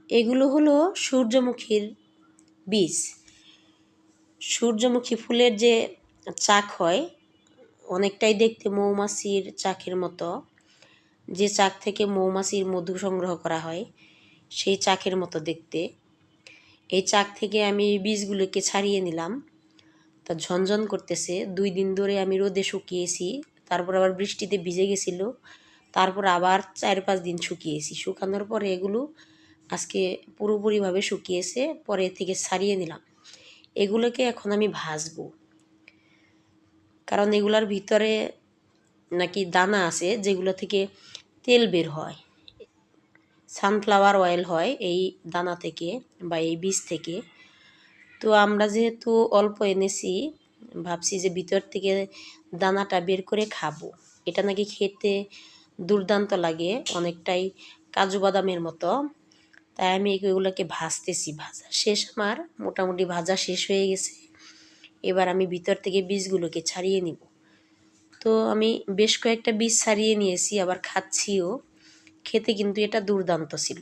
এগুলো হলো সূর্যমুখীর বীজ। সূর্যমুখী ফুলের যে চাক হয় অনেকটাই দেখতে মৌমাছির চাকের মতো, যে চাক থেকে মৌমাছির মধু সংগ্রহ করা হয় সেই চাকের মতো দেখতে। এই চাক থেকে আমি বীজগুলোকে ছাড়িয়ে নিলাম। তা ঝনঝন করতেছে। 2 দিন ধরে আমি রোদে শুকিয়েছি, তারপর আবার বৃষ্টিতে ভিজে গেছিল, তারপর আবার 4-5 দিন শুকিয়েছি। শুকানোর পরে এগুলো আজকে পুরোপুরিভাবে শুকিয়েছে, পরে থেকে ছাড়িয়ে নিলাম। এগুলোকে এখন আমি ভাজবো, কারণ এগুলার ভিতরে নাকি দানা আছে যেগুলো থেকে তেল বের হয়, সানফ্লাওয়ার অয়েল হয় এই দানা থেকে বা এই বীজ থেকে। তো আমরা যেহেতু অল্প এনেছি, ভাবছি যে ভিতর থেকে দানাটা বের করে খাবো। এটা নাকি খেতে দুর্দান্ত লাগে, অনেকটাই কাজু বাদামের মতো। তাই আমি এগুলোকে ভাজতেছি। ভাজা শেষ, আমার মোটামুটি ভাজা শেষ হয়ে গেছে। এবার আমি ভিতর থেকে বীজগুলোকে ছাড়িয়ে নিব। তো আমি বেশ কয়েকটা বীজ ছাড়িয়ে নিয়েছি, আবার খাচ্ছিও। খেতে কিন্তু এটা দুর্দান্ত ছিল।